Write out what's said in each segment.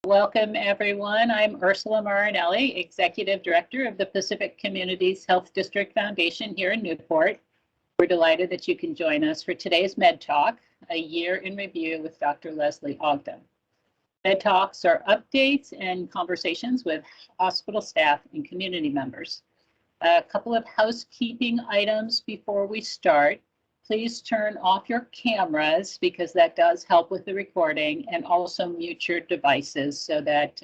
Welcome, everyone. I'm Ursula Marinelli, Executive Director of the Pacific Communities Health District Foundation here in Newport. We're delighted that you can join us for today's Med Talk, a year in review with Dr. Lesley Ogden. Med Talks are updates and conversations with hospital staff and community members. A couple of housekeeping items before we start. Please turn off your cameras because that does help with the recording, and also mute your devices so that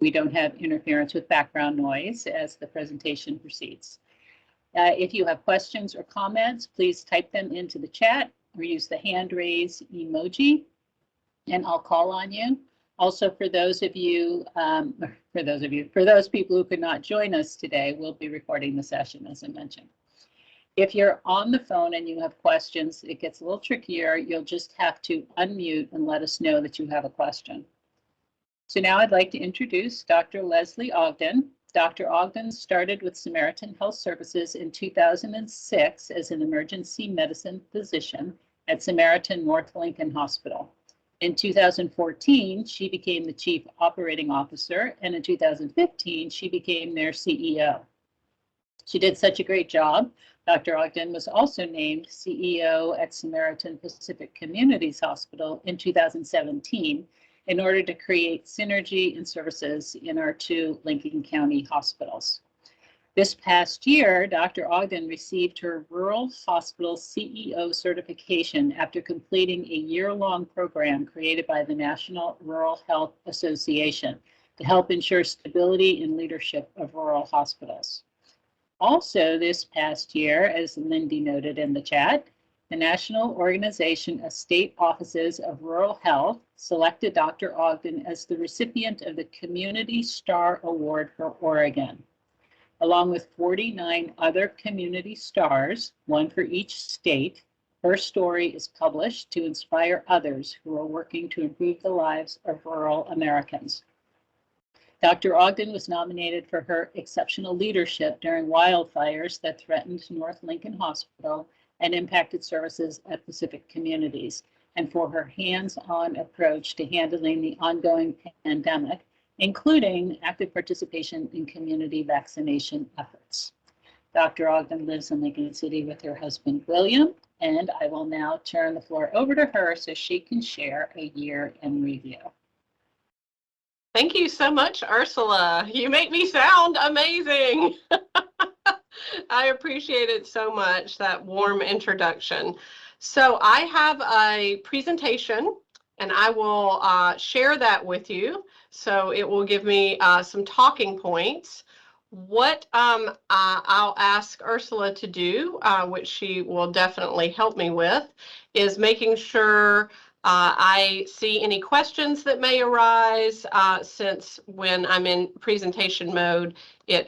we don't have interference with background noise as the presentation proceeds. If you have questions or comments, please type them into the chat or use the hand raise emoji and I'll call on you. Also, for those people who could not join us today, we'll be recording the session, as I mentioned. If you're on the phone and you have questions, it gets a little trickier. You'll just have to unmute and let us know that you have a question. So now I'd like to introduce Dr. Lesley Ogden. Dr. Ogden started with Samaritan Health Services in 2006 as an emergency medicine physician at Samaritan North Lincoln Hospital. In 2014, she became the Chief Operating Officer, and in 2015, she became their CEO. She did such a great job. Dr. Ogden was also named CEO at Samaritan Pacific Communities Hospital in 2017 in order to create synergy and services in our two Lincoln County hospitals. This past year, Dr. Ogden received her Rural Hospital CEO certification after completing a year-long program created by the National Rural Health Association to help ensure stability and leadership of rural hospitals. Also this past year, as Lindy noted in the chat, the National Organization of State Offices of Rural Health selected Dr. Ogden as the recipient of the Community Star Award for Oregon. Along with 49 other Community Stars, one for each state, her story is published to inspire others who are working to improve the lives of rural Americans. Dr. Ogden was nominated for her exceptional leadership during wildfires that threatened North Lincoln Hospital and impacted services at Pacific Communities, and for her hands-on approach to handling the ongoing pandemic, including active participation in community vaccination efforts. Dr. Ogden lives in Lincoln City with her husband, William, and I will now turn the floor over to her so she can share a year in review. Thank you so much, Ursula. You make me sound amazing. I appreciate it so much, that warm introduction. So I have a presentation and I will share that with you. So it will give me some talking points. What I'll ask Ursula to do, which she will definitely help me with, is making sure I see any questions that may arise, since when I'm in presentation mode, it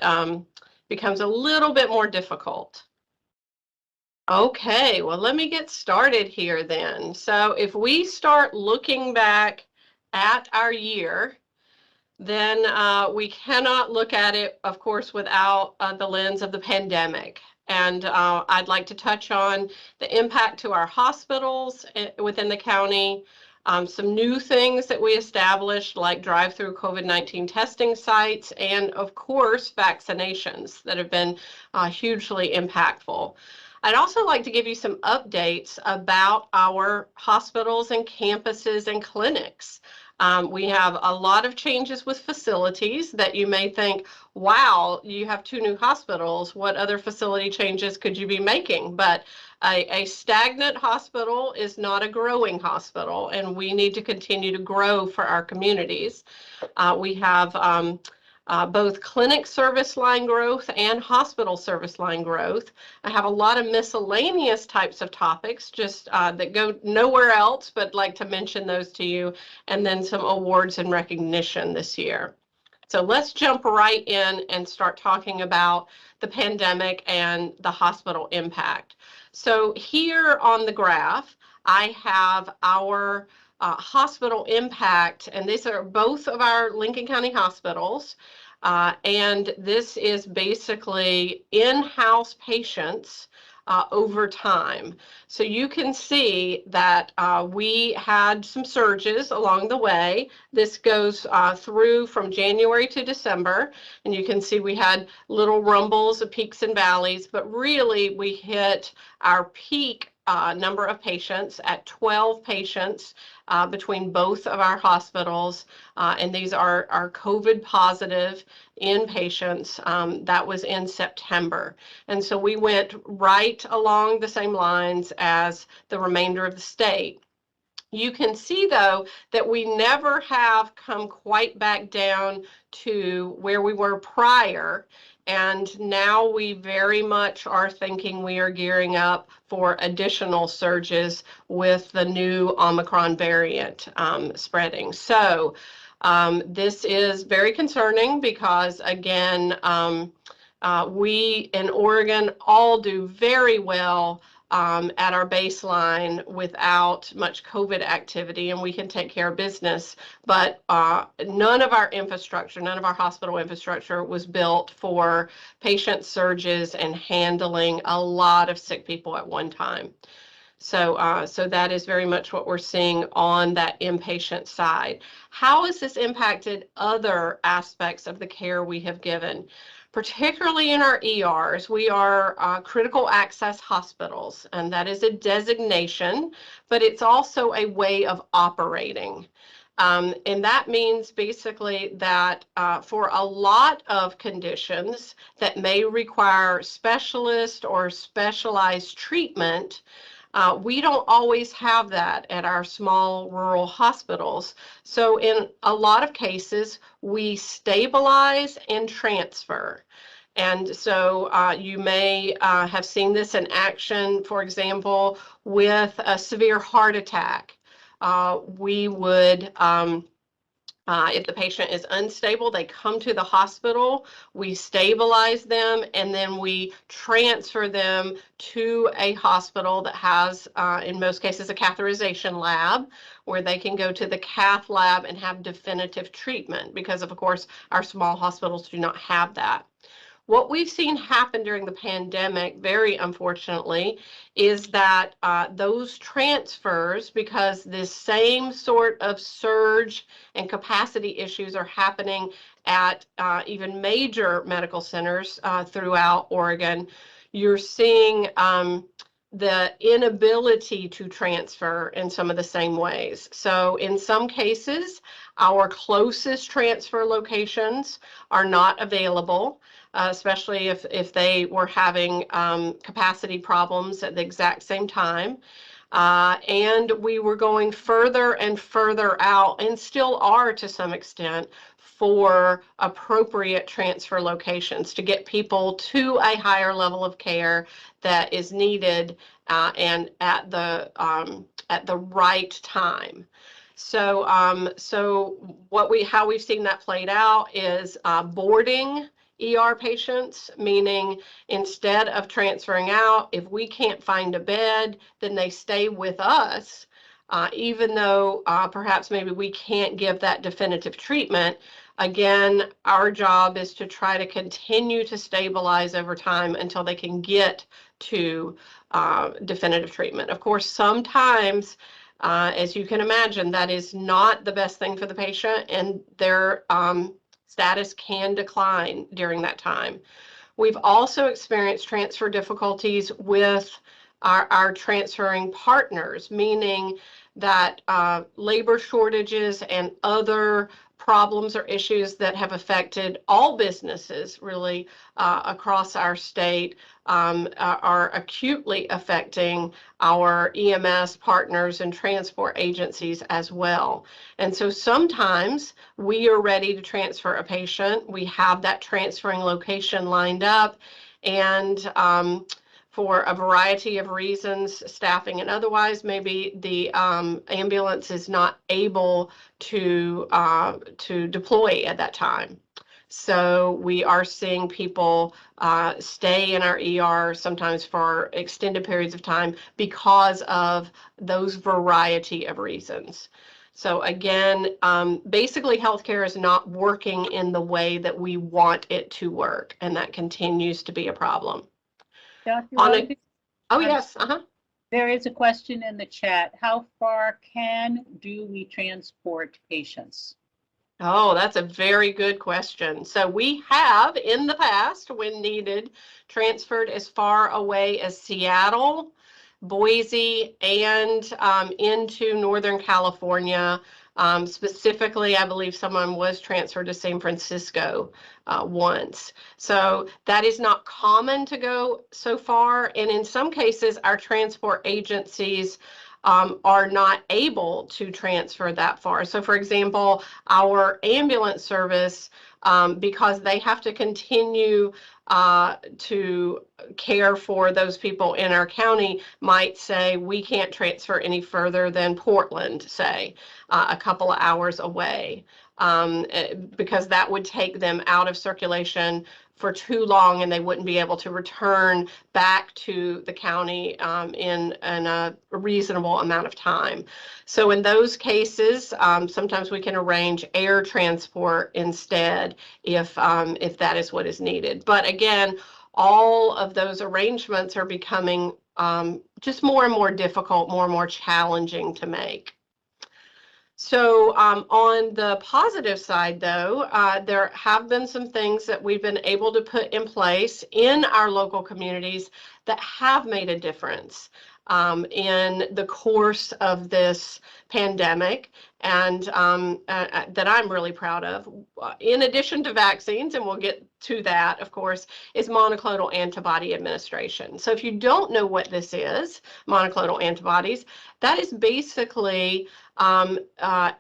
becomes a little bit more difficult. Okay, well, let me get started here then. So if we start looking back at our year, then we cannot look at it, of course, without the lens of the pandemic. And I'd like to touch on the impact to our hospitals within the county, some new things that we established, like drive-through COVID-19 testing sites, and of course, vaccinations that have been hugely impactful. I'd also like to give you some updates about our hospitals and campuses and clinics. We have a lot of changes with facilities that you may think, wow, you have 2 new hospitals. What other facility changes could you be making? But a stagnant hospital is not a growing hospital, and we need to continue to grow for our communities. We have both clinic service line growth and hospital service line growth. I have a lot of miscellaneous types of topics just that go nowhere else, but like to mention those to you, and then some awards and recognition this year. So let's jump right in and start talking about the pandemic and the hospital impact. So here on the graph, I have our hospital impact, and these are both of our Lincoln County hospitals. And this is basically in-house patients over time. So you can see that we had some surges along the way. This goes through from January to December, and you can see we had little rumbles of peaks and valleys, but really we hit our peak number of patients at 12 patients between both of our hospitals, and these are COVID positive inpatients. That was in September. And so we went right along the same lines as the remainder of the state. You can see, though, that we never have come quite back down to where we were prior. And now we very much are thinking we are gearing up for additional surges with the new Omicron variant spreading. So this is very concerning because, again, we in Oregon all do very well at our baseline without much COVID activity, and we can take care of business. But none of our infrastructure, none of our hospital infrastructure was built for patient surges and handling a lot of sick people at one time. So, so that is very much what we're seeing on that inpatient side. How has this impacted other aspects of the care we have given? Particularly in our ERs, we are critical access hospitals, and that is a designation, but it's also a way of operating. And that means basically that for a lot of conditions that may require specialist or specialized treatment, we don't always have that at our small rural hospitals. So in a lot of cases, we stabilize and transfer. And so you may have seen this in action, for example, with a severe heart attack. We would if the patient is unstable, they come to the hospital, we stabilize them, and then we transfer them to a hospital that has, in most cases, a catheterization lab where they can go to the cath lab and have definitive treatment because, of course, our small hospitals do not have that. What we've seen happen during the pandemic, very unfortunately, is that those transfers, because this same sort of surge and capacity issues are happening at even major medical centers throughout Oregon, you're seeing the inability to transfer in some of the same ways. So in some cases, our closest transfer locations are not available. Especially if they were having capacity problems at the exact same time. And we were going further and further out, and still are to some extent, for appropriate transfer locations to get people to a higher level of care that is needed and at the right time. So, how we've seen that played out is boarding ER patients, meaning instead of transferring out, if we can't find a bed, then they stay with us, even though perhaps maybe we can't give that definitive treatment. Again, our job is to try to continue to stabilize over time until they can get to definitive treatment. Of course, sometimes, as you can imagine, that is not the best thing for the patient, and their status can decline during that time. We've also experienced transfer difficulties with our transferring partners, meaning that labor shortages and other problems or issues that have affected all businesses really across our state are acutely affecting our EMS partners and transport agencies as well. And so sometimes we are ready to transfer a patient. We have that transferring location lined up, and for a variety of reasons, staffing and otherwise, maybe the ambulance is not able to deploy at that time. So we are seeing people stay in our ER sometimes for extended periods of time because of those variety of reasons. So again, basically healthcare is not working in the way that we want it to work, and that continues to be a problem. Dr. Ogden, Oh, yes. Uh-huh. There is a question in the chat. How far do we transport patients? Oh, that's a very good question. So we have in the past, when needed, transferred as far away as Seattle, Boise, and into Northern California. Specifically, I believe someone was transferred to San Francisco once. So that is not common to go so far. And in some cases, our transport agencies are not able to transfer that far. So for example, our ambulance service, because they have to continue to care for those people in our county, might say we can't transfer any further than Portland, say, a couple of hours away, because that would take them out of circulation for too long and they wouldn't be able to return back to the county in a reasonable amount of time. So in those cases, sometimes we can arrange air transport instead if that is what is needed. But again, all of those arrangements are becoming just more and more difficult, more and more challenging to make. So on the positive side, though, there have been some things that we've been able to put in place in our local communities that have made a difference in the course of this pandemic, and that I'm really proud of. In addition to vaccines, and we'll get to that, of course, is monoclonal antibody administration. So if you don't know what this is, monoclonal antibodies, that is basically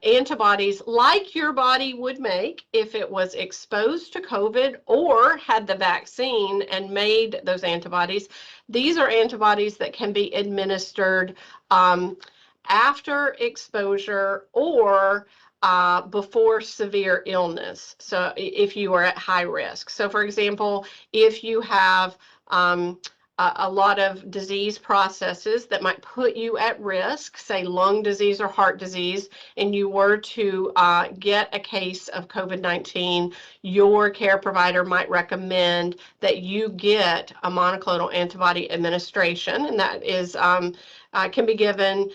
antibodies like your body would make if it was exposed to COVID or had the vaccine and made those antibodies. These are antibodies that can be administered after exposure or before severe illness. So if you are at high risk. So for example, if you have a lot of disease processes that might put you at risk, say lung disease or heart disease, and you were to get a case of COVID-19, your care provider might recommend that you get a monoclonal antibody administration, and that is can be given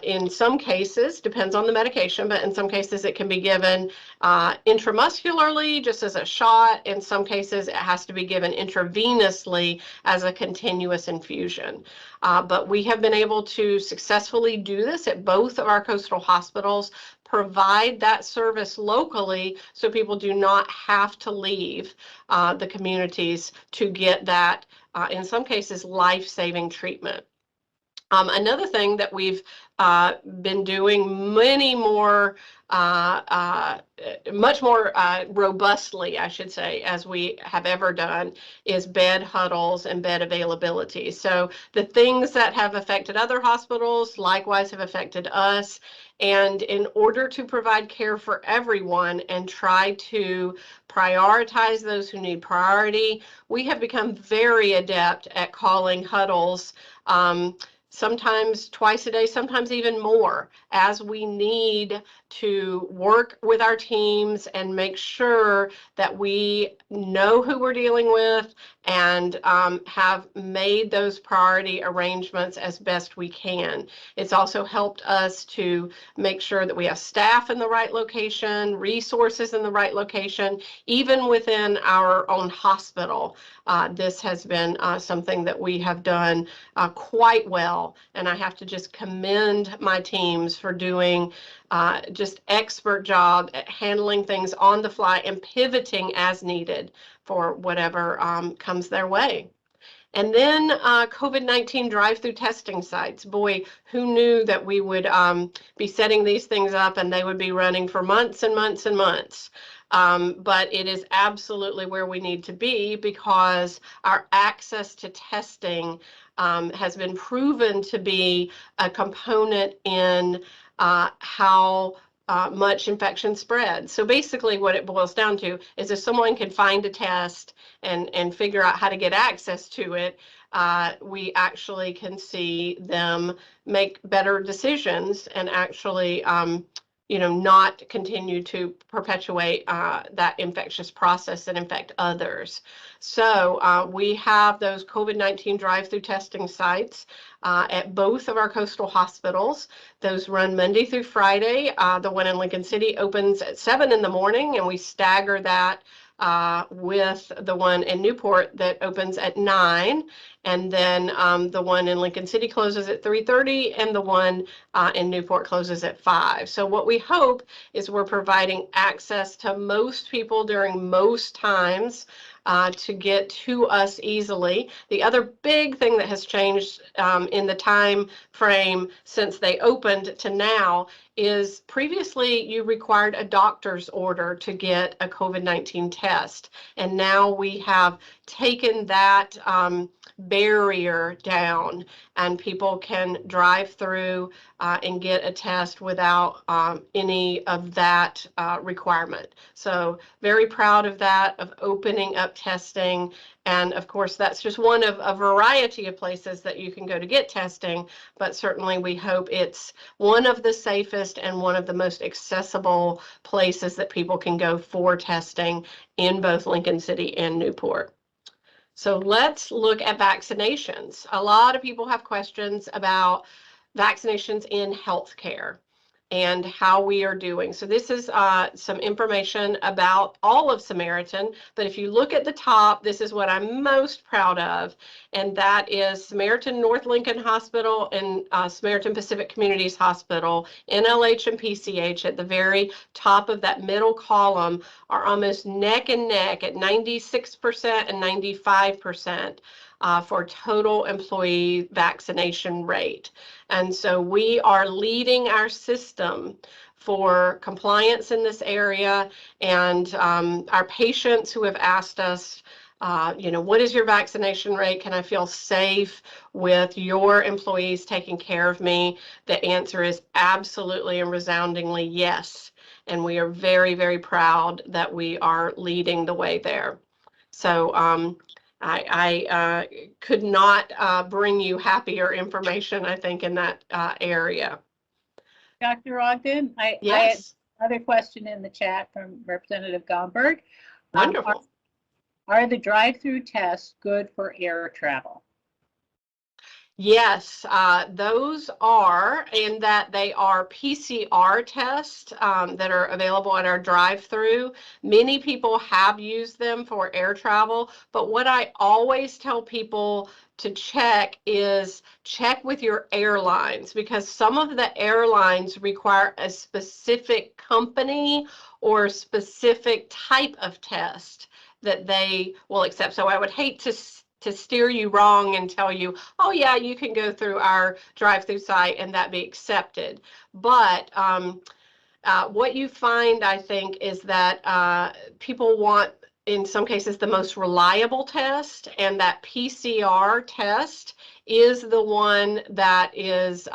in some cases, depends on the medication, but in some cases it can be given intramuscularly, just as a shot. In some cases it has to be given intravenously as a continuous infusion. But we have been able to successfully do this at both of our coastal hospitals, provide that service locally so people do not have to leave the communities to get that, in some cases, life-saving treatment. Another thing that we've been doing much more robustly, I should say, as we have ever done, is bed huddles and bed availability. So the things that have affected other hospitals likewise have affected us. And in order to provide care for everyone and try to prioritize those who need priority, we have become very adept at calling huddles sometimes twice a day, sometimes even more, as we need to work with our teams and make sure that we know who we're dealing with and have made those priority arrangements as best we can. It's also helped us to make sure that we have staff in the right location, resources in the right location, even within our own hospital. This has been something that we have done quite well, and I have to just commend my teams for doing just expert job at handling things on the fly and pivoting as needed for whatever comes their way. And then COVID-19 drive-through testing sites. Boy, who knew that we would be setting these things up and they would be running for months and months and months. But it is absolutely where we need to be, because our access to testing has been proven to be a component in how much infection spreads. So basically what it boils down to is if someone can find a test and figure out how to get access to it, we actually can see them make better decisions and actually not continue to perpetuate that infectious process and infect others. So we have those COVID-19 drive-through testing sites at both of our coastal hospitals. Those run Monday through Friday. The one in Lincoln City opens at 7 in the morning, and we stagger that with the one in Newport that opens at 9, and then the one in Lincoln City closes at 3:30, and the one in Newport closes at 5. So what we hope is we're providing access to most people during most times to get to us easily. The other big thing that has changed in the time frame since they opened to now is previously you required a doctor's order to get a COVID-19 test, and now we have taken that barrier down, and people can drive through and get a test without any of that requirement. So very proud of that, of opening up testing. And of course, that's just one of a variety of places that you can go to get testing, but certainly we hope it's one of the safest and one of the most accessible places that people can go for testing in both Lincoln City and Newport. So let's look at vaccinations. A lot of people have questions about vaccinations in healthcare and how we are doing. So this is some information about all of Samaritan, but if you look at the top, this is what I'm most proud of, and that is Samaritan North Lincoln Hospital and Samaritan Pacific Communities Hospital, NLH and PCH at the very top of that middle column are almost neck and neck at 96% and 95%. For total employee vaccination rate. And so we are leading our system for compliance in this area, and our patients who have asked us, what is your vaccination rate? Can I feel safe with your employees taking care of me? The answer is absolutely and resoundingly yes. And we are very, very proud that we are leading the way there. So I could not bring you happier information, I think, in that area. Dr. Ogden, Yes. I had another question in the chat from Representative Gomberg. Wonderful. Are the drive-through tests good for air travel? Yes, those are, in that they are PCR tests that are available at our drive-through. Many people have used them for air travel, but what I always tell people to check is check with your airlines, because some of the airlines require a specific company or specific type of test that they will accept. So I would hate to steer you wrong and tell you, oh yeah, you can go through our drive-through site and that be accepted. But what you find, I think, is that people want, in some cases, the most reliable test, and that PCR test is the one that is,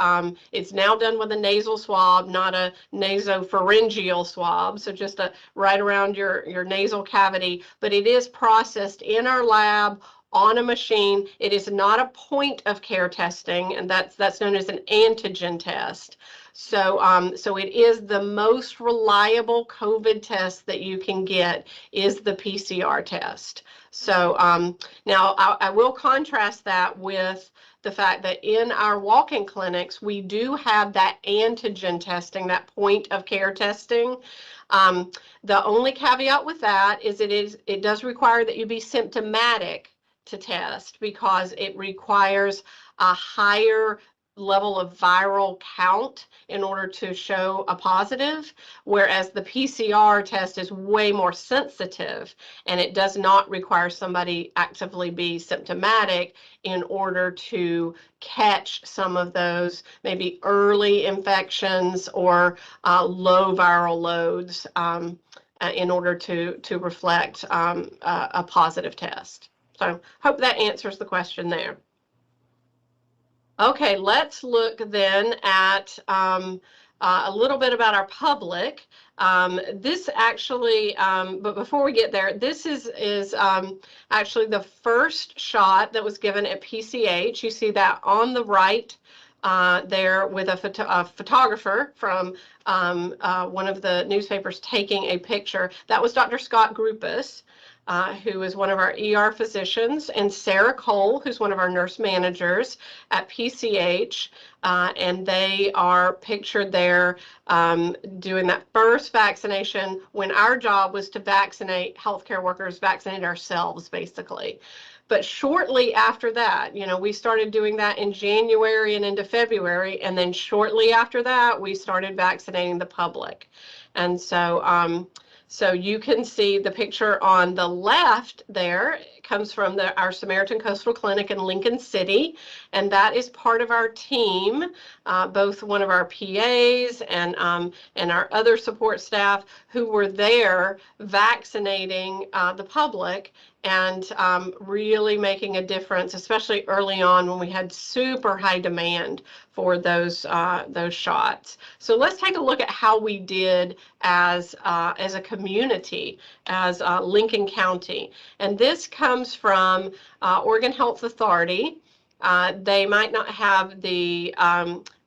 it's now done with a nasal swab, not a nasopharyngeal swab, so just right around your nasal cavity, but it is processed in our lab on a machine. It is not a point of care testing, and that's known as an antigen test. So, so it is the most reliable COVID test that you can get is the PCR test. So now I will contrast that with the fact that in our walk-in clinics, we do have that antigen testing, that point of care testing. The only caveat with that is it does require that you be symptomatic to test, because it requires a higher level of viral count in order to show a positive, whereas the PCR test is way more sensitive, and it does not require somebody actively be symptomatic in order to catch some of those maybe early infections or low viral loads in order to reflect a positive test. So hope that answers the question there. Okay, let's look then at a little bit about our public. This actually, but before we get there, this is actually the first shot that was given at PCH. You see that on the right there with a photographer from one of the newspapers taking a picture. That was Dr. Scott Grupus, who is one of our ER physicians, and Sarah Cole, who's one of our nurse managers at PCH. And they are pictured there doing that first vaccination when our job was to vaccinate healthcare workers, vaccinate ourselves, basically. But shortly after that, we started doing that in January and into February. And then shortly after that, we started vaccinating the public. And so you can see the picture on the left there. It comes from our Samaritan Coastal Clinic in Lincoln City, and that is part of our team, both one of our PAs and our other support staff who were there vaccinating the public and really making a difference, especially early on when we had super high demand for those shots. So let's take a look at how we did as a community, as Lincoln County. And this comes from Oregon Health Authority. They might not have the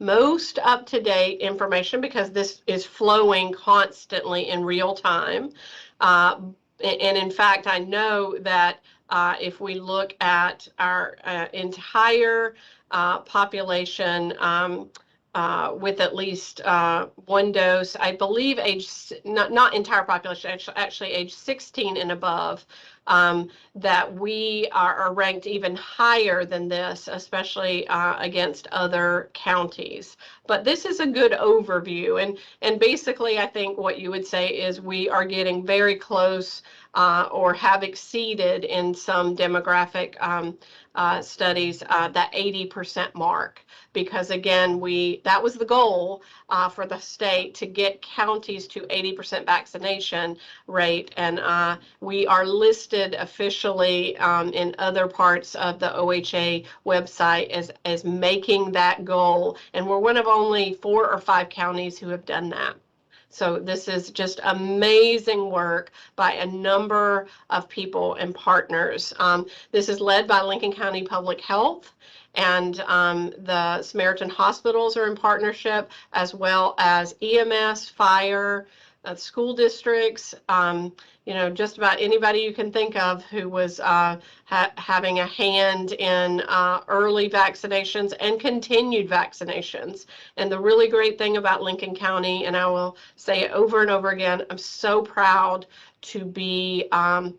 most up-to-date information because this is flowing constantly in real time. And in fact, I know that if we look at our entire population with at least one dose, I believe not entire population, actually age 16 and above, that we are ranked even higher than this, especially against other counties. But this is a good overview, and basically I think what you would say is we are getting very close or have exceeded in some demographic studies that 80% mark, because again, that was the goal for the state, to get counties to 80% vaccination rate, and we are listed officially in other parts of the OHA website as making that goal, and we're one of only 4 or 5 counties who have done that. So this is just amazing work by a number of people and partners. This is led by Lincoln County Public Health, and the Samaritan hospitals are in partnership, as well as EMS, fire, school districts, just about anybody you can think of who was having a hand in early vaccinations and continued vaccinations. And the really great thing about Lincoln County, and I will say it over and over again, I'm so proud to be a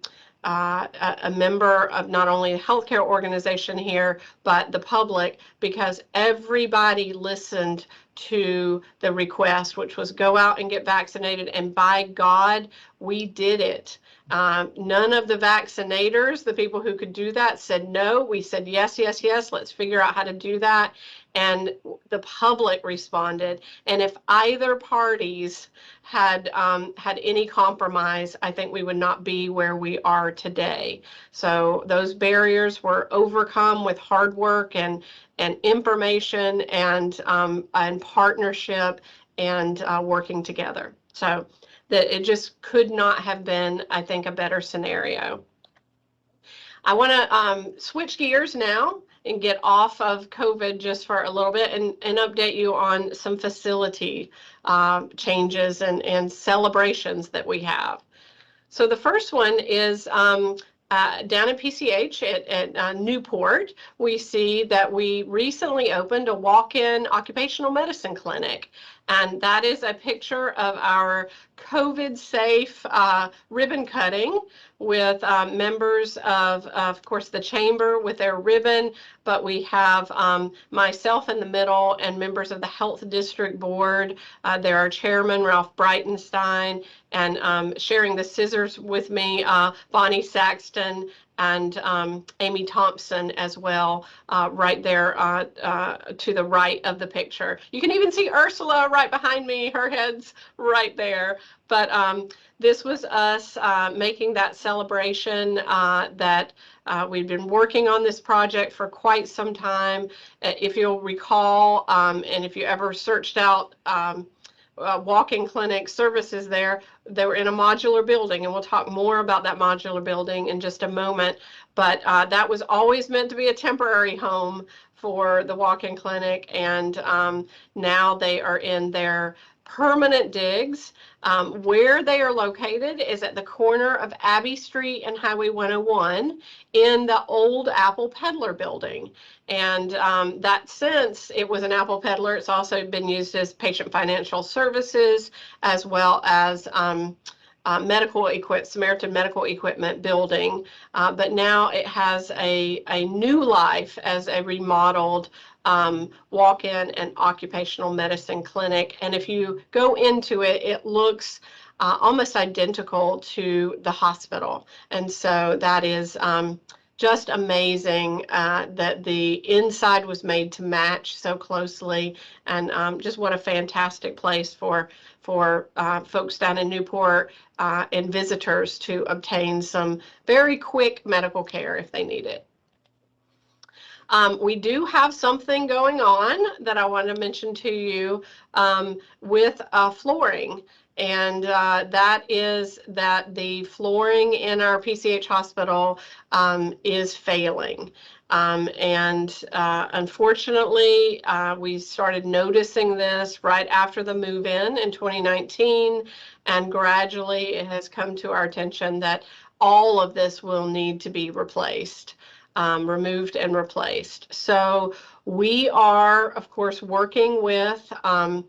member of not only a healthcare organization here, but the public, because everybody listened to the request, which was go out and get vaccinated, and by God, we did it. None of the vaccinators, the people who could do that, said no. We said yes, yes, yes, let's figure out how to do that. And the public responded. And if either parties had any compromise, I think we would not be where we are today. So those barriers were overcome with hard work and information and partnership and working together. So that it just could not have been, I think, a better scenario. I want to switch gears now and get off of COVID just for a little bit and update you on some facility changes and celebrations that we have. So the first one is down at PCH at Newport. We see that we recently opened a walk-in occupational medicine clinic. And that is a picture of our COVID-safe ribbon cutting with members of course, the chamber with their ribbon, but we have myself in the middle and members of the Health District Board. There are Chairman Ralph Breitenstein, and sharing the scissors with me, Bonnie Saxton and Amy Thompson as well, right there to the right of the picture. You can even see Ursula right behind me, her head's right there. But this was us making that celebration that we've been working on this project for quite some time. If you'll recall, and if you ever searched out Walkin Clinic services there. They were in a modular building, and we'll talk more about that modular building in just a moment. But that was always meant to be a temporary home for the Walkin Clinic, and now they are in their permanent digs. Where they are located is at the corner of Abbey Street and Highway 101 in the old Apple Peddler building. And that since it was an Apple Peddler, it's also been used as patient financial services as well as Samaritan medical equipment building, but now it has a new life as a remodeled walk-in and occupational medicine clinic. And if you go into it, it looks almost identical to the hospital. And so that is just amazing that the inside was made to match so closely, and just what a fantastic place for folks down in Newport and visitors to obtain some very quick medical care if they need it. We do have something going on that I want to mention to you with flooring, and that is that the flooring in our PCH hospital is failing. Unfortunately, we started noticing this right after the move-in in 2019, and gradually it has come to our attention that all of this will need to be replaced. Removed and replaced. So we are, of course, working with our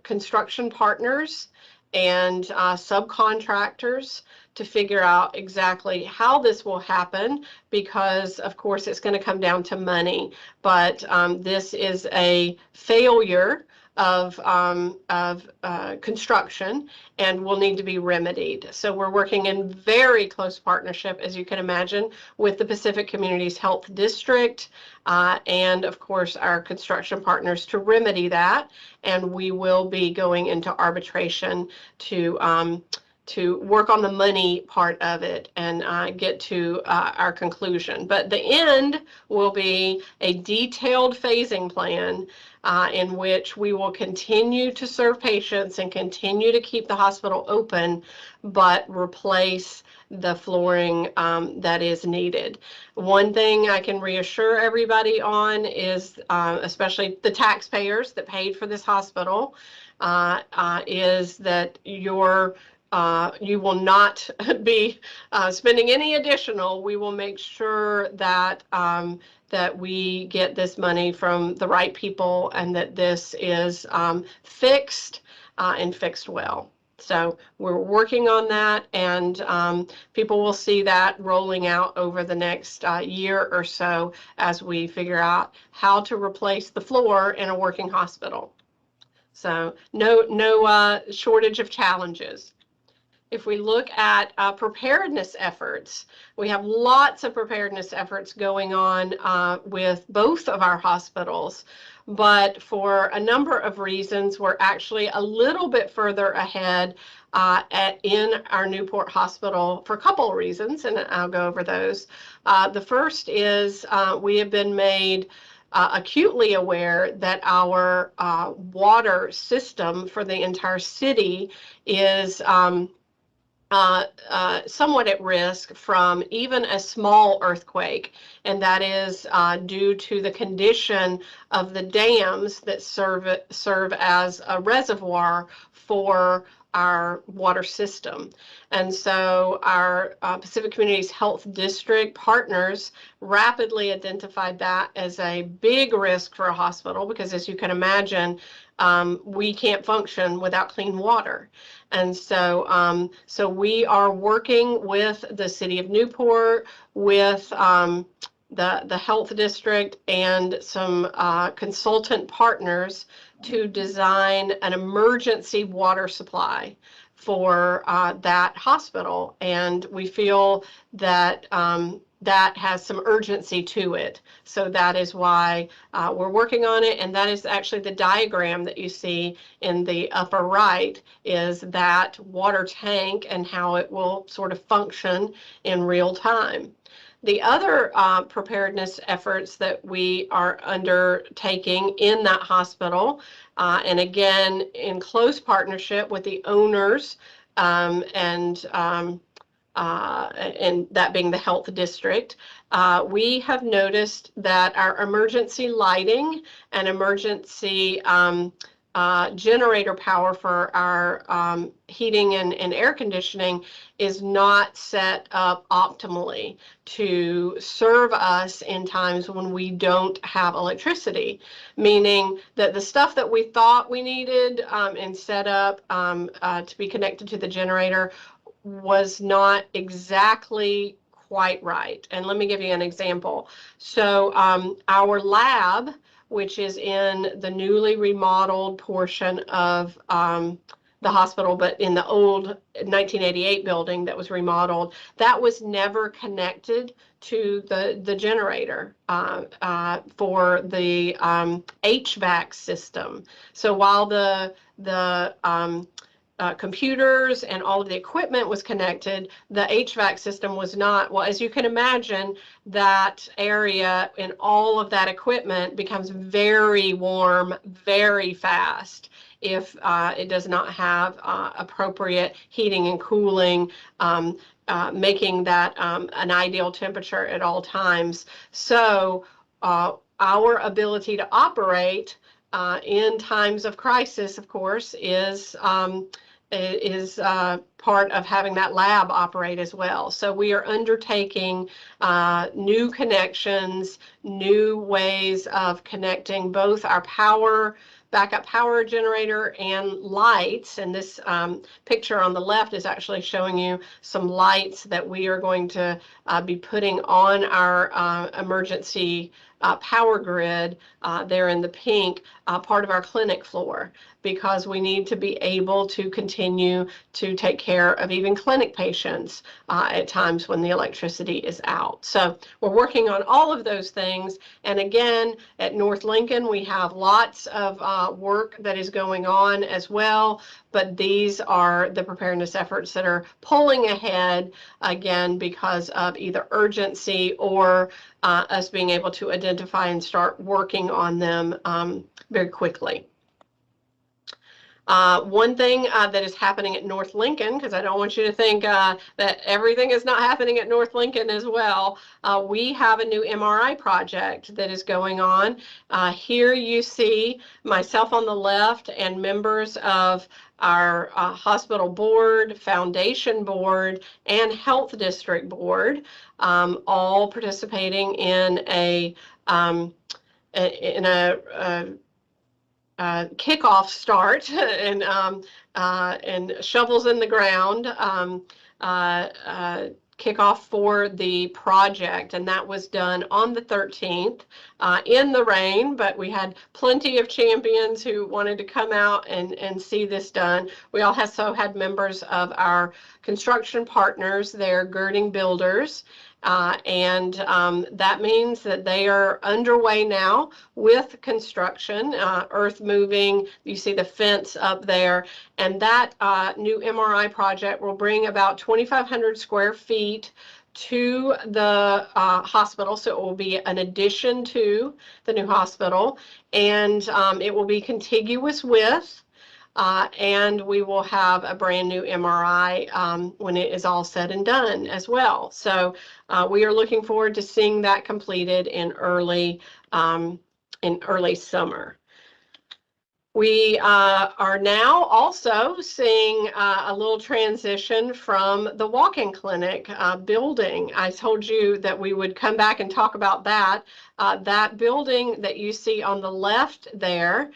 construction partners and subcontractors to figure out exactly how this will happen, because of course it's going to come down to money. But this is a failure of construction and will need to be remedied. So we're working in very close partnership, as you can imagine, with the Pacific Communities Health District and of course our construction partners to remedy that. And we will be going into arbitration to work on the money part of it and get to our conclusion. But the end will be a detailed phasing plan in which we will continue to serve patients and continue to keep the hospital open, but replace the flooring that is needed. One thing I can reassure everybody on is, especially the taxpayers that paid for this hospital, is that you will not be spending any additional. We will make sure that that we get this money from the right people and that this is fixed and fixed well. So we're working on that, and people will see that rolling out over the next year or so as we figure out how to replace the floor in a working hospital. So no shortage of challenges. If we look at preparedness efforts, we have lots of preparedness efforts going on with both of our hospitals, but for a number of reasons, we're actually a little bit further ahead in our Newport hospital for a couple of reasons, and I'll go over those. The first is we have been made acutely aware that our water system for the entire city is somewhat at risk from even a small earthquake, and that is due to the condition of the dams that serve as a reservoir for our water system. And so our Pacific Communities Health District partners rapidly identified that as a big risk for a hospital, because as you can imagine, we can't function without clean water. And so so we are working with the City of Newport, with the health district and some consultant partners to design an emergency water supply for that hospital. And we feel that that has some urgency to it. So that is why we're working on it. And that is actually the diagram that you see in the upper right, is that water tank and how it will sort of function in real time. The other preparedness efforts that we are undertaking in that hospital, and again, in close partnership with the owners and that being the health district, we have noticed that our emergency lighting and emergency generator power for our heating and air conditioning is not set up optimally to serve us in times when we don't have electricity, meaning that the stuff that we thought we needed and set up to be connected to the generator was not exactly quite right. And let me give you an example. So our lab, which is in the newly remodeled portion of the hospital, but in the old 1988 building that was remodeled, that was never connected to the generator for the HVAC system. So while the computers and all of the equipment was connected, the HVAC system was not. Well, as you can imagine, that area and all of that equipment becomes very warm very fast if it does not have appropriate heating and cooling, making that an ideal temperature at all times. So our ability to operate in times of crisis, of course, is part of having that lab operate as well. So we are undertaking new connections, new ways of connecting both our backup power generator and lights. And this picture on the left is actually showing you some lights that we are going to be putting on our emergency power grid there in the pink, part of our clinic floor, because we need to be able to continue to take care of even clinic patients at times when the electricity is out. So we're working on all of those things. And again, at North Lincoln, we have lots of work that is going on as well. But these are the preparedness efforts that are pulling ahead, again, because of either urgency or us being able to identify and start working on them very quickly. One thing that is happening at North Lincoln, because I don't want you to think that everything is not happening at North Lincoln as well, we have a new MRI project that is going on. Here you see myself on the left and members of our hospital board, foundation board, and health district board, all participating in a kickoff start and shovels in the ground kickoff for the project, and that was done on the 13th in the rain, but we had plenty of champions who wanted to come out and see this done. We also had members of our construction partners there, Girding Builders, and that means that they are underway now with construction, earth moving. You see the fence up there, and that new MRI project will bring about 2,500 square feet to the hospital, so it will be an addition to the new hospital, and it will be contiguous with and we will have a brand new MRI when it is all said and done as well. So we are looking forward to seeing that completed in early summer. We are now also seeing a little transition from the Walkin Clinic building. I told you that we would come back and talk about that. That building that you see on the left there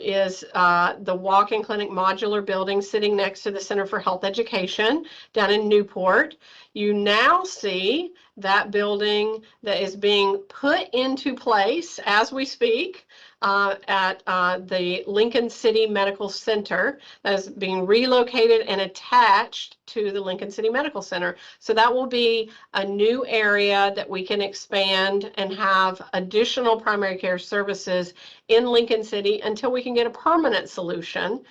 is the Walkin Clinic modular building sitting next to the Center for Health Education down in Newport. You now see that building that is being put into place as we speak at the Lincoln City Medical Center that is being relocated and attached to the Lincoln City Medical Center. So that will be a new area that we can expand and have additional primary care services in Lincoln City until we can get a permanent solution,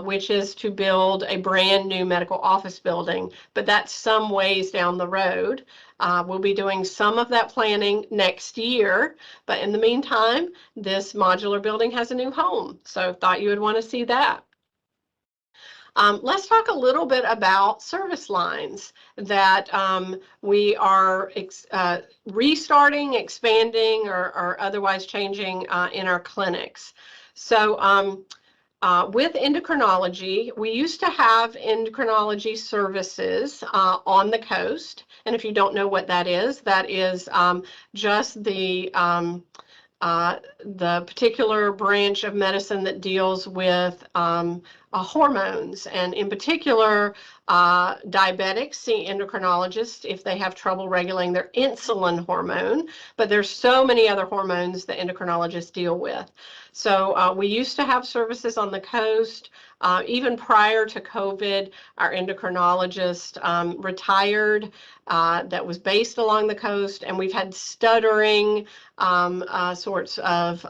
which is to build a brand new medical office building. But that's some ways down the road. We'll be doing some of that planning next year, but in the meantime, this modular building has a new home, so thought you would want to see that. Let's talk a little bit about service lines that we are restarting, expanding, or otherwise changing in our clinics. So with endocrinology, we used to have endocrinology services on the coast. And if you don't know what that is just the particular branch of medicine that deals with hormones, and in particular, diabetics see endocrinologists if they have trouble regulating their insulin hormone, but there's so many other hormones that endocrinologists deal with. So we used to have services on the coast. Even prior to COVID, our endocrinologist retired that was based along the coast, and we've had stuttering sorts of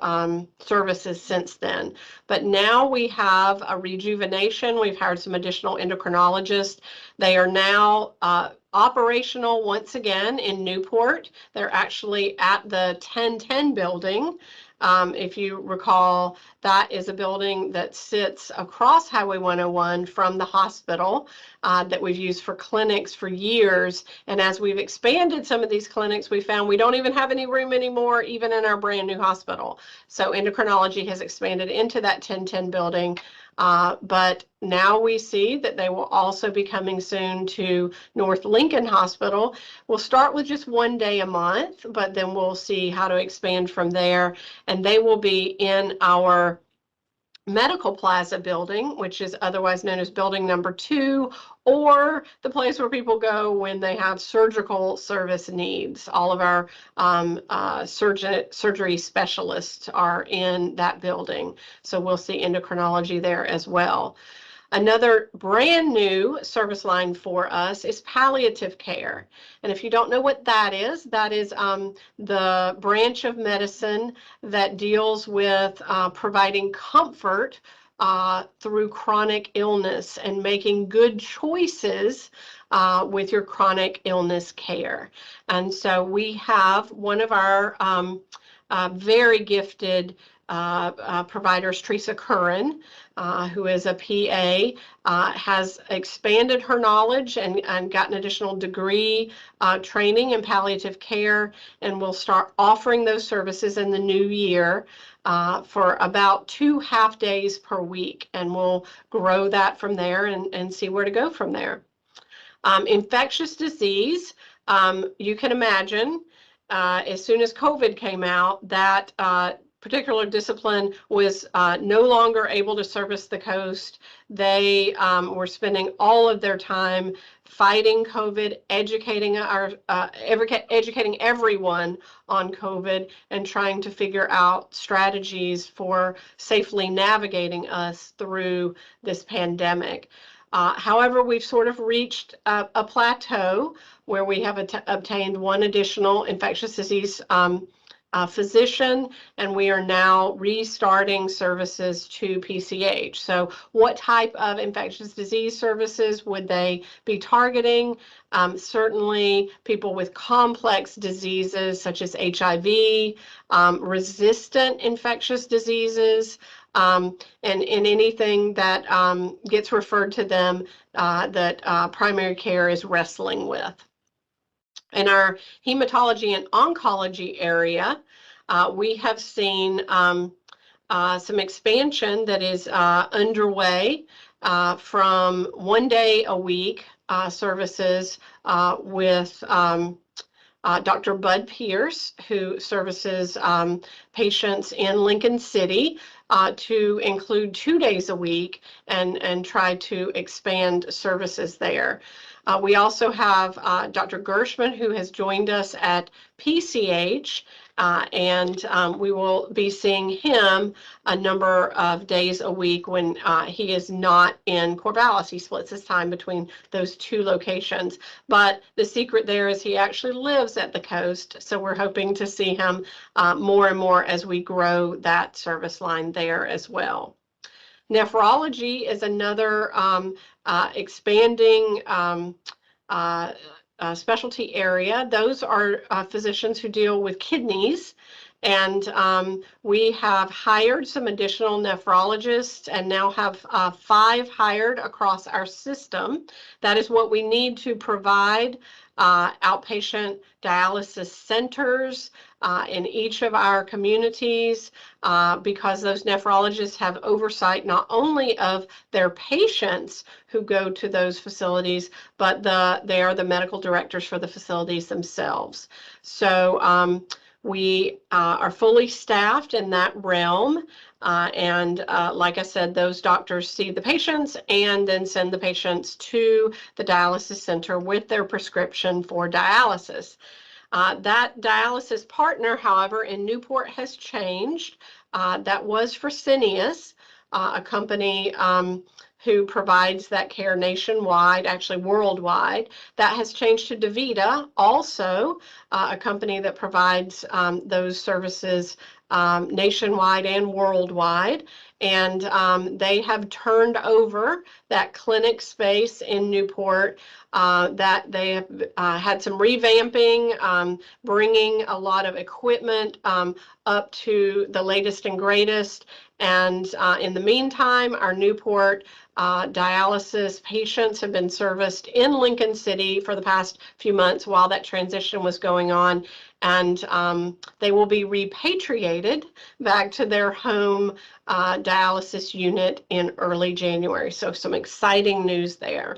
services since then. But now we have a rejuvenation. We've hired some additional endocrinologists. They are now operational once again in Newport. They're actually at the 1010 building. If you recall, that is a building that sits across Highway 101 from the hospital that we've used for clinics for years. And as we've expanded some of these clinics, we found we don't even have any room anymore, even in our brand new hospital. So endocrinology has expanded into that 1010 building. But now we see that they will also be coming soon to North Lincoln Hospital. We'll start with just 1 day a month, but then we'll see how to expand from there. And they will be in our Medical Plaza building, which is otherwise known as building number 2, or the place where people go when they have surgical service needs. All of our surgery specialists are in that building. So we'll see endocrinology there as well. Another brand new service line for us is palliative care. And if you don't know what that is the branch of medicine that deals with providing comfort through chronic illness and making good choices with your chronic illness care. And so we have one of our very gifted providers, Teresa Curran, who is a PA, has expanded her knowledge and gotten additional degree training in palliative care, and will start offering those services in the new year for about 2 half days per week, and we'll grow that from there and see where to go from there. Infectious disease, you can imagine, as soon as COVID came out, that particular discipline was no longer able to service the coast. They were spending all of their time fighting COVID, educating everyone on COVID, and trying to figure out strategies for safely navigating us through this pandemic. However, we've sort of reached a plateau where we have obtained one additional infectious disease physician, and we are now restarting services to PCH. So what type of infectious disease services would they be targeting? Certainly people with complex diseases such as HIV, resistant infectious diseases, and anything that gets referred to them that primary care is wrestling with. In our hematology and oncology area, we have seen some expansion that is underway from 1 day a week services with Dr. Bud Pierce, who services patients in Lincoln City, to include 2 days a week and try to expand services there. We also have Dr. Gershman, who has joined us at PCH, We will be seeing him a number of days a week when he is not in Corvallis. He splits his time between those two locations. But the secret there is he actually lives at the coast, so we're hoping to see him more and more as we grow that service line there as well. Nephrology is another expanding specialty area. Those are physicians who deal with kidneys. And we have hired some additional nephrologists and now have 5 hired across our system. That is what we need to provide outpatient dialysis centers in each of our communities because those nephrologists have oversight not only of their patients who go to those facilities, but they are the medical directors for the facilities themselves. So we are fully staffed in that realm. Like I said, those doctors see the patients and then send the patients to the dialysis center with their prescription for dialysis. That dialysis partner, however, in Newport has changed. That was Fresenius, a company who provides that care nationwide, actually worldwide. That has changed to DaVita, also a company that provides those services nationwide and worldwide. And they have turned over that clinic space in Newport that they have had some revamping, bringing a lot of equipment up to the latest and greatest. And in the meantime, our Newport dialysis patients have been serviced in Lincoln City for the past few months while that transition was going on. And they will be repatriated back to their home dialysis unit in early January. So some exciting news there.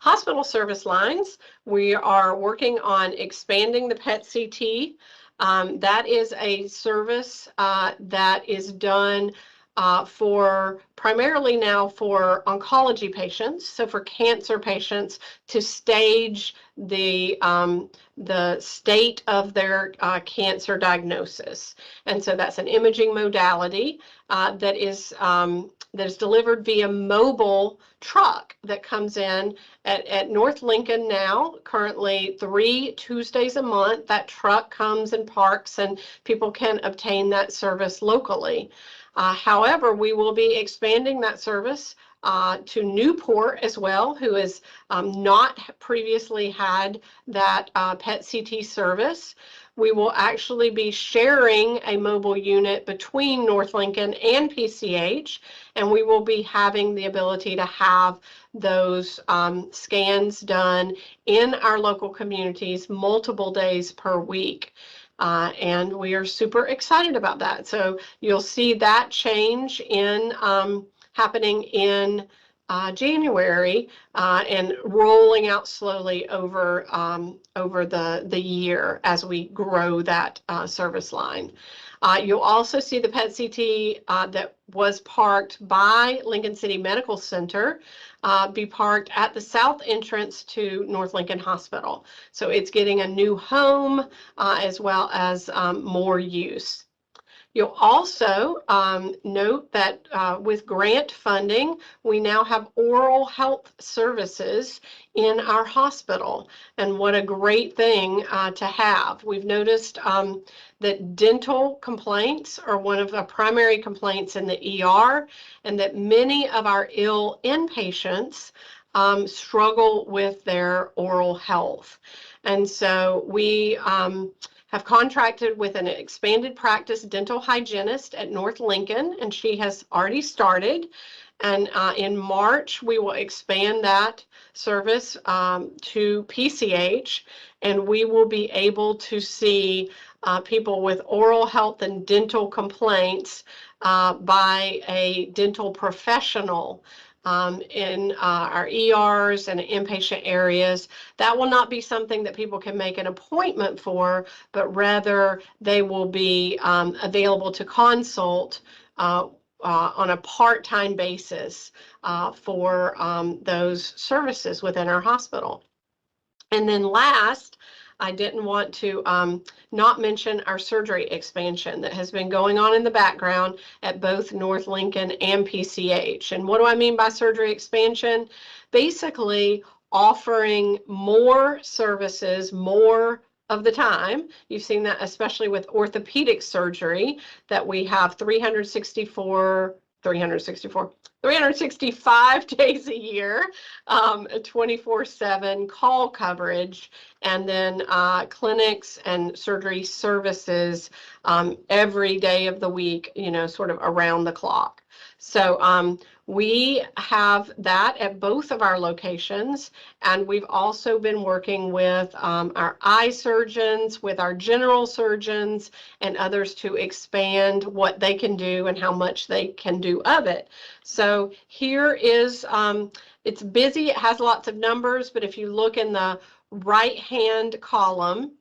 Hospital service lines, we are working on expanding the PET-CT. That is a service that is done for primarily now for oncology patients, so for cancer patients to stage the state of their cancer diagnosis. And so that's an imaging modality that is delivered via mobile truck that comes in at North Lincoln now, currently 3 Tuesdays a month. That truck comes and parks and people can obtain that service locally. However, we will be expanding that service to Newport as well, who has not previously had that PET-CT service. We will actually be sharing a mobile unit between North Lincoln and PCH, and we will be having the ability to have those scans done in our local communities multiple days per week. And we are super excited about that. So you'll see that change in happening in January and rolling out slowly over the year as we grow that service line. You'll also see the PET-CT that was parked by Lincoln City Medical Center be parked at the south entrance to North Lincoln Hospital. So it's getting a new home as well as more use. You'll also note that with grant funding, we now have oral health services in our hospital, and what a great thing to have. We've noticed that dental complaints are one of the primary complaints in the ER, and that many of our ill inpatients struggle with their oral health. And so we have contracted with an expanded practice dental hygienist at North Lincoln, and she has already started. And in March, we will expand that service to PCH, and we will be able to see people with oral health and dental complaints by a dental professional in our ERs and inpatient areas. That will not be something that people can make an appointment for, but rather they will be available to consult on a part-time basis for those services within our hospital. And then last, I didn't want to not mention our surgery expansion that has been going on in the background at both North Lincoln and PCH. And what do I mean by surgery expansion? Basically, offering more services, more of the time. You've seen that especially with orthopedic surgery, that we have 365 days a year, 24/7 call coverage, and then clinics and surgery services every day of the week, you know, sort of around the clock. So we have that at both of our locations, and we've also been working with our eye surgeons, with our general surgeons, and others to expand what they can do and how much they can do of it. So here is, it's busy, it has lots of numbers, but if you look in the right-hand column,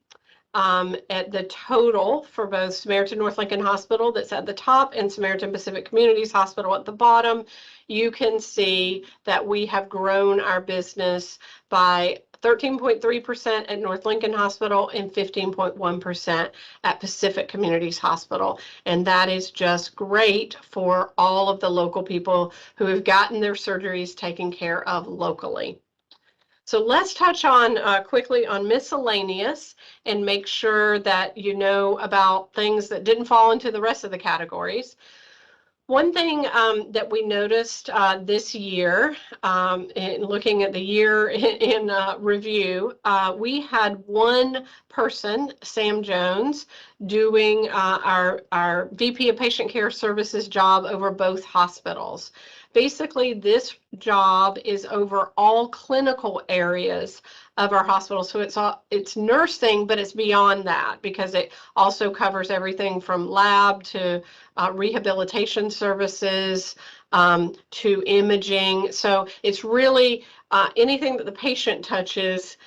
at the total for both Samaritan North Lincoln Hospital that's at the top and Samaritan Pacific Communities Hospital at the bottom, you can see that we have grown our business by 13.3% at North Lincoln Hospital and 15.1% at Pacific Communities Hospital. And that is just great for all of the local people who have gotten their surgeries taken care of locally. So let's touch on quickly on miscellaneous and make sure that you know about things that didn't fall into the rest of the categories. One thing that we noticed this year, in looking at the year in review, we had one person, Sam Jones, doing our VP of Patient Care Services job over both hospitals. Basically, this job is over all clinical areas of our hospital. So it's nursing, but it's beyond that because it also covers everything from lab to rehabilitation services to imaging. So it's really anything that the patient touches,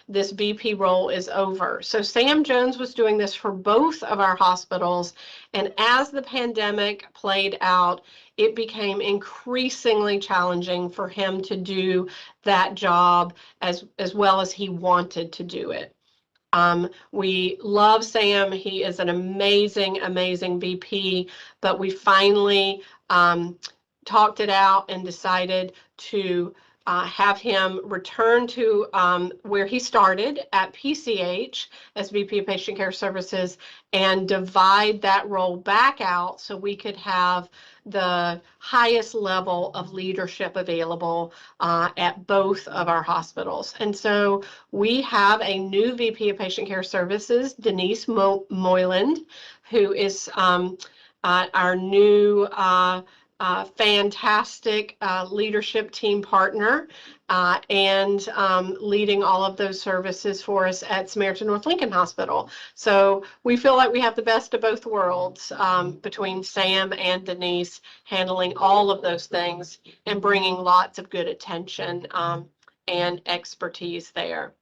this VP role is over. So Sam Jones was doing this for both of our hospitals. And as the pandemic played out, it became increasingly challenging for him to do that job as well as he wanted to do it. We love Sam. He is an amazing, amazing VP, but we finally talked it out and decided to have him return to where he started at PCH as VP of Patient Care Services and divide that role back out so we could have the highest level of leadership available at both of our hospitals. And so we have a new VP of Patient Care Services, Denise Moyland, who is our new fantastic leadership team partner and leading all of those services for us at Samaritan North Lincoln Hospital. So we feel like we have the best of both worlds between Sam and Denise handling all of those things and bringing lots of good attention and expertise there.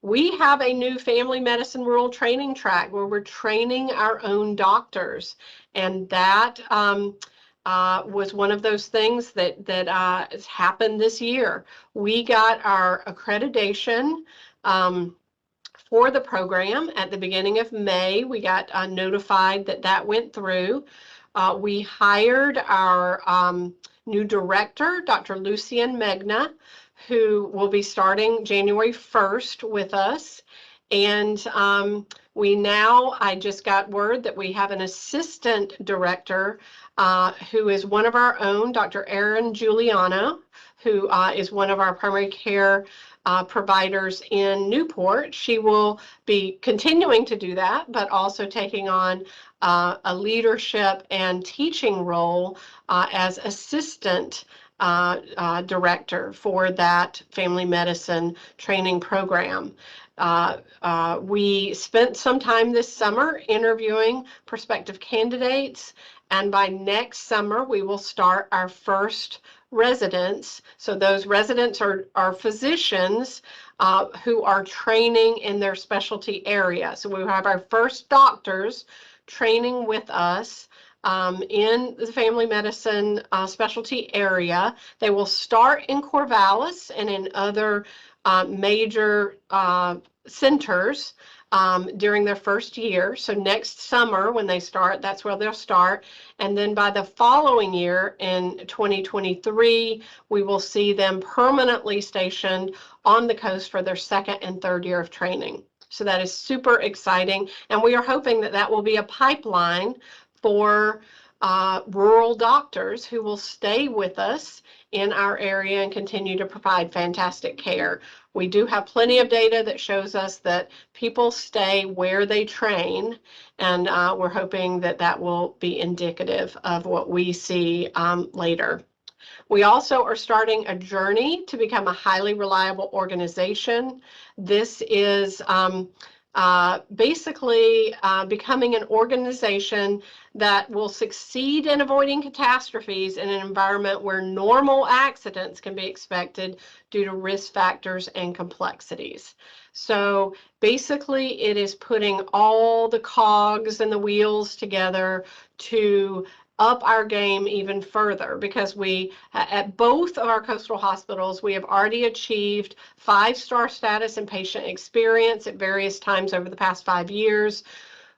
We have a new family medicine rural training track where we're training our own doctors, and that was one of those things that has happened this year. We got our accreditation for the program at the beginning of May. We got notified that that went through. We hired our new director, Dr. Lucian Megna, who will be starting January 1st with us. And I just got word that we have an assistant director who is one of our own, Dr. Erin Giuliano, who is one of our primary care providers in Newport. She will be continuing to do that, but also taking on a leadership and teaching role as assistant director for that family medicine training program. We spent some time this summer interviewing prospective candidates, and by next summer we will start our first residents. So those residents are physicians who are training in their specialty area. So we will have our first doctors training with us in the family medicine specialty area. They will start in Corvallis and in other major centers during their first year. So next summer when they start, that's where they'll start. And then by the following year in 2023, we will see them permanently stationed on the coast for their second and third year of training. So that is super exciting. And we are hoping that that will be a pipeline for rural doctors who will stay with us in our area and continue to provide fantastic care. We do have plenty of data that shows us that people stay where they train, and we're hoping that that will be indicative of what we see later. We also are starting a journey to become a highly reliable organization. This is basically becoming an organization that will succeed in avoiding catastrophes in an environment where normal accidents can be expected due to risk factors and complexities. So basically, it is putting all the cogs and the wheels together to up our game even further, because we, at both of our coastal hospitals, we have already achieved 5-star status in patient experience at various times over the past 5 years.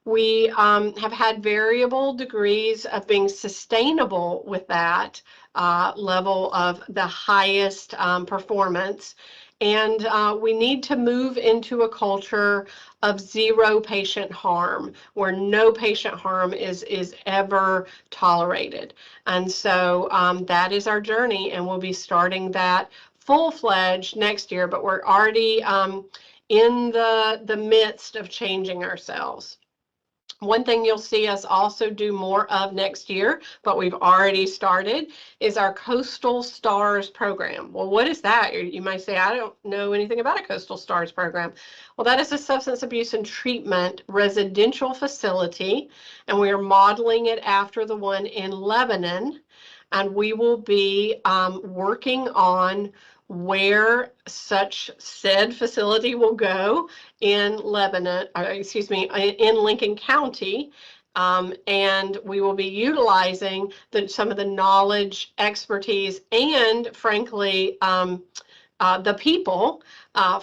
We have had variable degrees of being sustainable with that level of the highest performance. And we need to move into a culture of zero patient harm, where no patient harm is ever tolerated. And so that is our journey, and we'll be starting that full-fledged next year, but we're already in the midst of changing ourselves. One thing you'll see us also do more of next year, but we've already started, is our Coastal Stars program. Well, what is that? You might say, I don't know anything about a Coastal Stars program. Well, that is a substance abuse and treatment residential facility, and we are modeling it after the one in Lebanon, and we will be working on where such said facility will go in Lebanon, in Lincoln County, and we will be utilizing some of the knowledge, expertise, and frankly, the people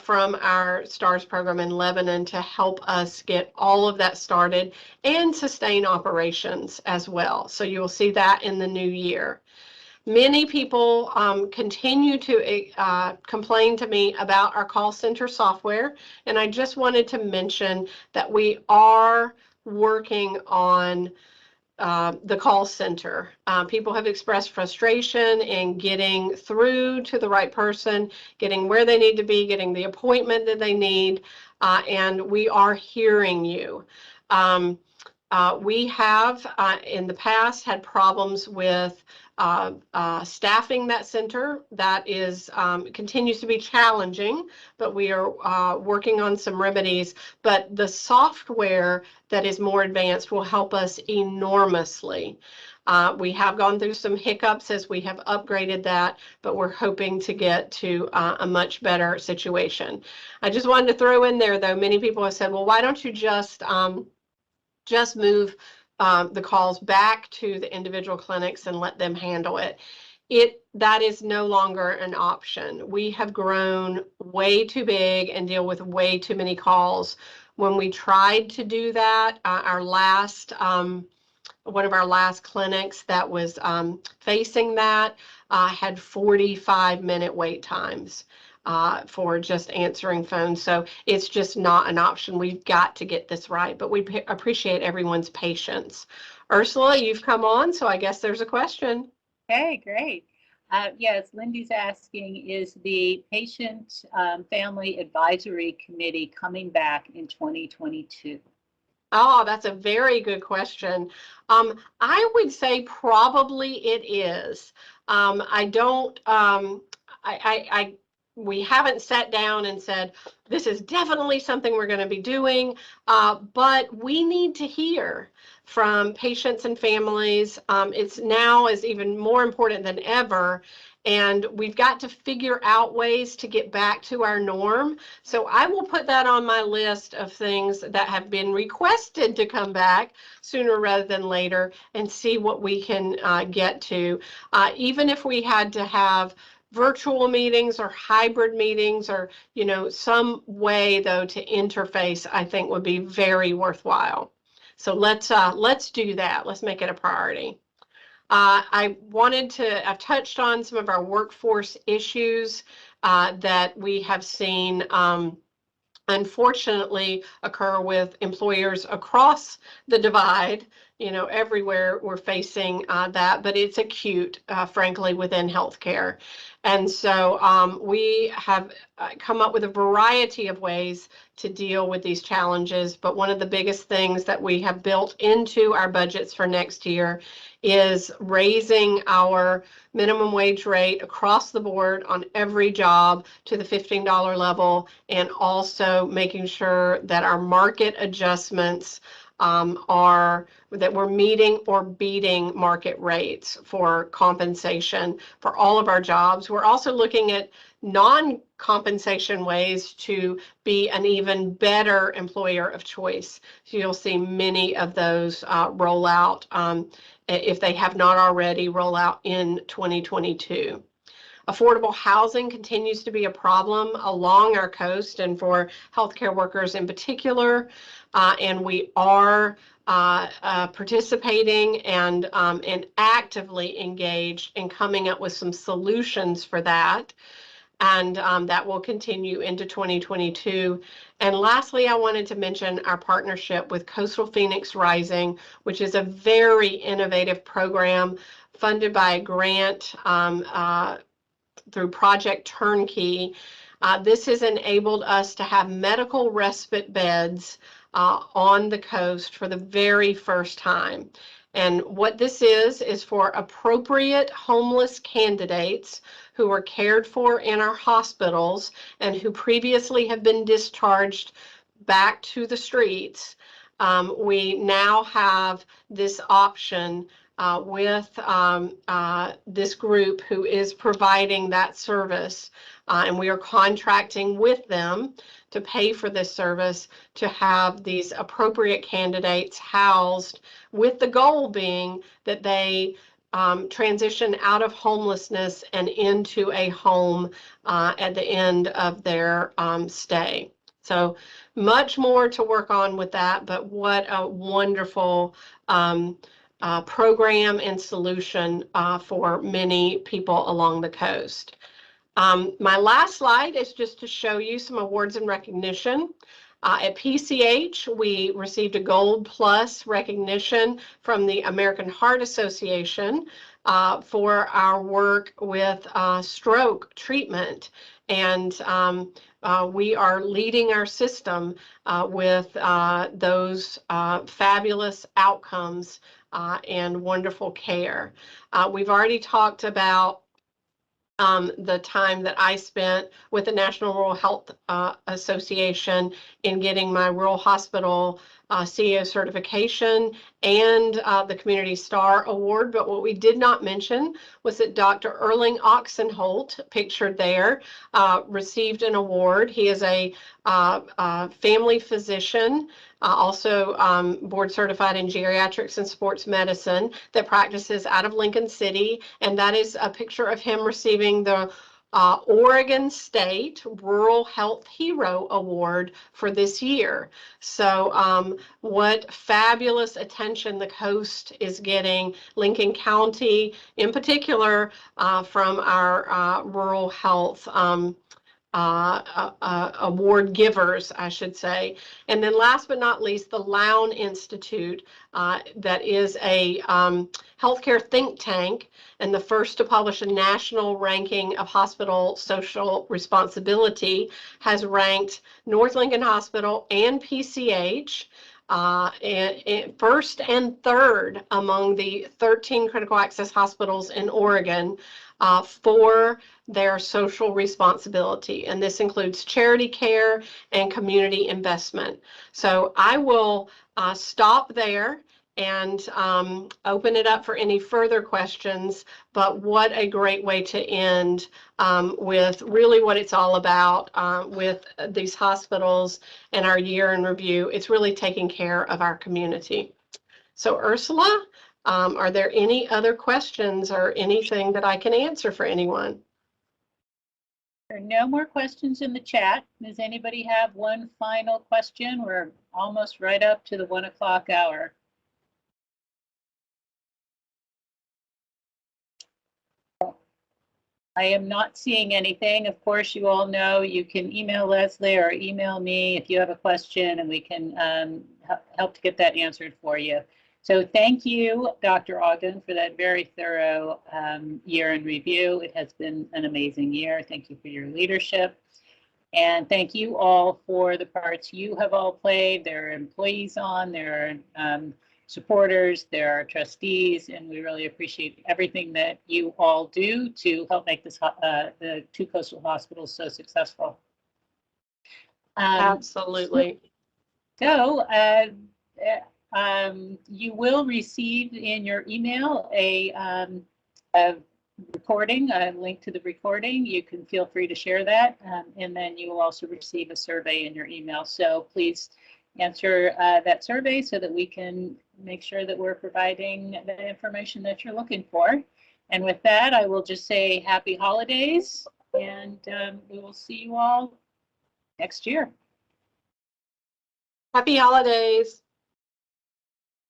from our STARS program in Lebanon to help us get all of that started and sustain operations as well. So you will see that in the new year. Many people continue to complain to me about our call center software, and I just wanted to mention that we are working on the call center. People have expressed frustration in getting through to the right person, getting where they need to be, getting the appointment that they need, and we are hearing you. We have in the past had problems with staffing that center. That is continues to be challenging, but we are working on some remedies. But the software that is more advanced will help us enormously. We have gone through some hiccups as we have upgraded that, but we're hoping to get to a much better situation. I just wanted to throw in there, though, many people have said, well, why don't you just move the calls back to the individual clinics and let them handle it? That is no longer an option. We have grown way too big and deal with way too many calls. When we tried to do that, one of our last clinics that was facing that had 45-minute wait times for just answering phones. So it's just not an option. We've got to get this right, but we appreciate everyone's patience. Ursula, you've come on, so I guess there's a question. Okay, great. Yes, Lindy's asking, is the Patient Family Advisory Committee coming back in 2022? Oh, that's a very good question. I would say probably it is. We haven't sat down and said, this is definitely something we're going to be doing, but we need to hear from patients and families. It's now is even more important than ever, and we've got to figure out ways to get back to our norm. So I will put that on my list of things that have been requested to come back sooner rather than later, and see what we can get to. Even if we had to have virtual meetings or hybrid meetings, or, you know, some way though to interface, I think would be very worthwhile. So let's do that. Let's make it a priority. I've touched on some of our workforce issues that we have seen unfortunately occur with employers across the divide. You know, everywhere we're facing that, but it's acute, frankly, within healthcare. And so we have come up with a variety of ways to deal with these challenges. But one of the biggest things that we have built into our budgets for next year is raising our minimum wage rate across the board on every job to the $15 level, and also making sure that our market adjustments are that we're meeting or beating market rates for compensation for all of our jobs. We're also looking at non-compensation ways to be an even better employer of choice. So you'll see many of those roll out, if they have not already, roll out in 2022. Affordable housing continues to be a problem along our coast and for healthcare workers in particular, and we are participating and actively engaged in coming up with some solutions for that. And that will continue into 2022. And lastly, I wanted to mention our partnership with Coastal Phoenix Rising, which is a very innovative program funded by a grant through Project Turnkey. This has enabled us to have medical respite beds on the coast for the very first time. And what this is for appropriate homeless candidates who are cared for in our hospitals and who previously have been discharged back to the streets. We now have this option with this group who is providing that service, and we are contracting with them to pay for this service to have these appropriate candidates housed, with the goal being that they transition out of homelessness and into a home at the end of their stay. So much more to work on with that, but what a wonderful program and solution for many people along the coast. My last slide is just to show you some awards and recognition. At PCH, we received a Gold Plus recognition from the American Heart Association for our work with stroke treatment. And we are leading our system with those fabulous outcomes and wonderful care. We've already talked about the time that I spent with the National Rural Health Association in getting my rural hospital CEO certification and the Community Star Award. But what we did not mention was that Dr. Erling Oxenholt, pictured there, received an award. He is a family physician, also board certified in geriatrics and sports medicine, that practices out of Lincoln City. And that is a picture of him receiving the Oregon State Rural Health Hero Award for this year. So what fabulous attention the coast is getting, Lincoln County in particular, from our rural health award givers, I should say. And then last but not least, the Lown Institute, that is a healthcare think tank and the first to publish a national ranking of hospital social responsibility, has ranked North Lincoln Hospital and PCH first and third among the 13 critical access hospitals in Oregon for their social responsibility. And this includes charity care and community investment. So I will stop there and open it up for any further questions. But what a great way to end with really what it's all about with these hospitals and our year in review. It's really taking care of our community. So Ursula, are there any other questions or anything that I can answer for anyone? There are no more questions in the chat. Does anybody have one final question? We're almost right up to the 1 o'clock hour. I am not seeing anything. Of course, you all know you can email Lesley or email me if you have a question, and we can help to get that answered for you. So thank you, Dr. Ogden, for that very thorough year in review. It has been an amazing year. Thank you for your leadership. And thank you all for the parts you have all played. There are employees on, there are supporters, there are trustees, and we really appreciate everything that you all do to help make this the 2 coastal hospitals so successful. Absolutely. So you will receive in your email a recording, a link to the recording. You can feel free to share that, and then you will also receive a survey in your email. So please answer that survey so that we can make sure that we're providing the information that you're looking for. And with that, I will just say happy holidays, and we will see you all next year. Happy holidays.